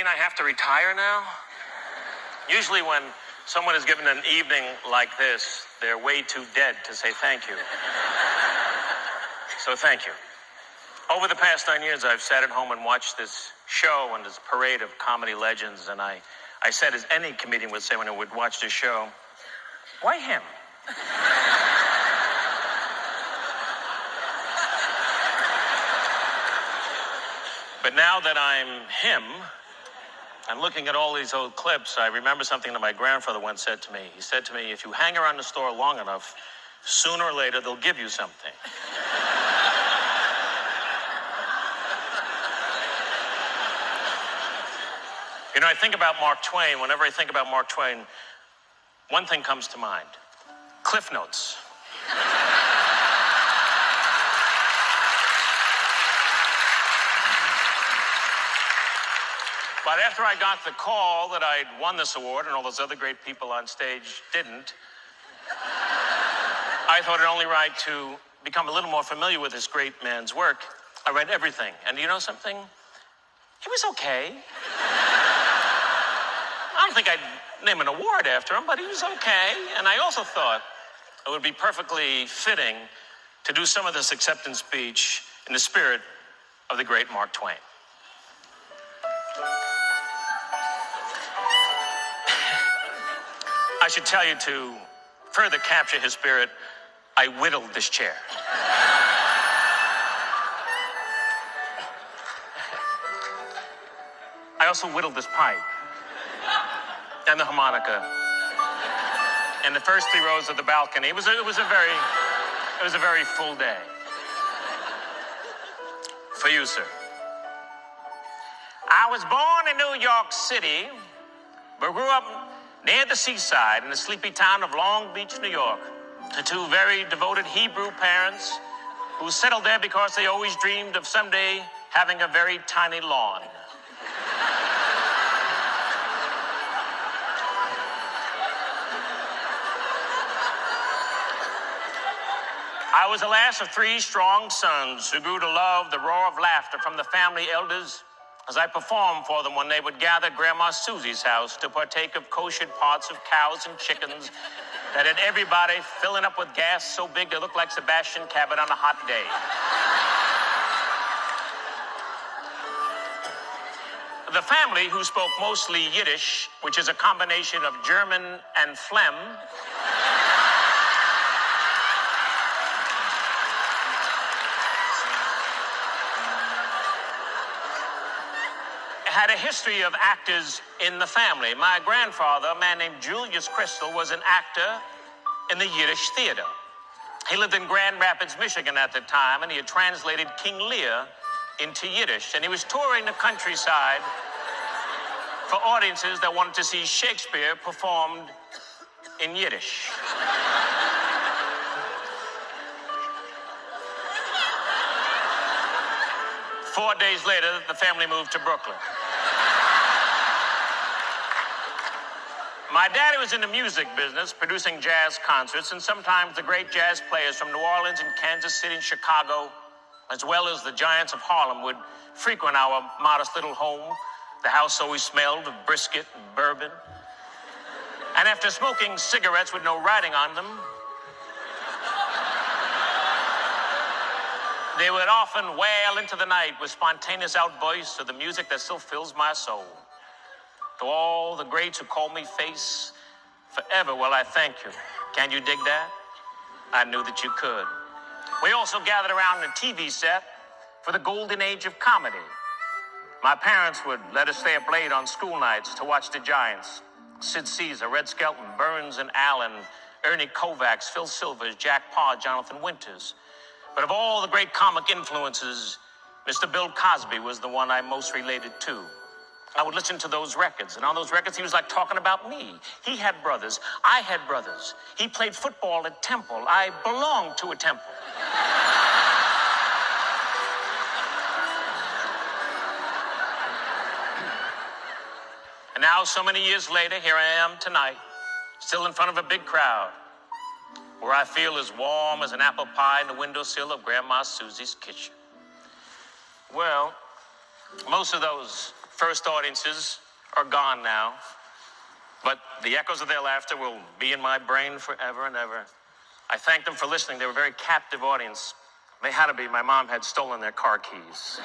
I have to retire now? Usually when someone is given an evening like this, they're way too dead to say thank you. So thank you. Over the past 9 years, I've sat at home and watched this show and this parade of comedy legends, and I said, as any comedian would say when he would watch this show, why him? But now that I'm him, I'm looking at all these old clips, I remember something that my grandfather once said to me. He said to me, if you hang around the store long enough, sooner or later, they'll give you something. You know, I think about Mark Twain. Whenever I think about Mark Twain, one thing comes to mind. Cliff Notes. But after I got the call that I'd won this award and all those other great people on stage didn't, I thought it only right to become a little more familiar with this great man's work. I read everything. And you know something? He was okay. I don't think I'd name an award after him, but he was okay. And I also thought it would be perfectly fitting to do some of this acceptance speech in the spirit of the great Mark Twain. I should tell you, to further capture his spirit, I whittled this chair. I also whittled this pipe and the harmonica and the first 3 rows of the balcony. It was a very full day. For you, sir. I was born in New York City, but grew up near the seaside in the sleepy town of Long Beach, New York, to 2 very devoted Hebrew parents who settled there because they always dreamed of someday having a very tiny lawn. I was the last of 3 strong sons who grew to love the roar of laughter from the family elders as I performed for them when they would gather at Grandma Susie's house to partake of koshered parts of cows and chickens that had everybody filling up with gas so big they looked like Sebastian Cabot on a hot day. The family, who spoke mostly Yiddish, which is a combination of German and phlegm, had a history of actors in the family. My grandfather, a man named Julius Crystal, was an actor in the Yiddish theater. He lived in Grand Rapids, Michigan at the time, and he had translated King Lear into Yiddish. And he was touring the countryside for audiences that wanted to see Shakespeare performed in Yiddish. Four days later, the family moved to Brooklyn. My daddy was in the music business, producing jazz concerts, and sometimes the great jazz players from New Orleans and Kansas City and Chicago, as well as the giants of Harlem, would frequent our modest little home. The house always smelled of brisket and bourbon. And after smoking cigarettes with no writing on them, they would often wail into the night with spontaneous outbursts of the music that still fills my soul. To all the greats who call me face, forever will I thank you. Can you dig that? I knew that you could. We also gathered around the TV set for the golden age of comedy. My parents would let us stay up late on school nights to watch the giants. Sid Caesar, Red Skelton, Burns and Allen, Ernie Kovacs, Phil Silvers, Jack Parr, Jonathan Winters. But of all the great comic influences, Mr. Bill Cosby was the one I most related to. I would listen to those records, and on those records, he was like talking about me. He had brothers. I had brothers. He played football at Temple. I belonged to a temple. And now, so many years later, here I am tonight, still in front of a big crowd, where I feel as warm as an apple pie in the windowsill of Grandma Susie's kitchen. Well, most of those first audiences are gone now, but the echoes of their laughter will be in my brain forever and ever. I thank them for listening. They were a very captive audience. They had to be. My mom had stolen their car keys.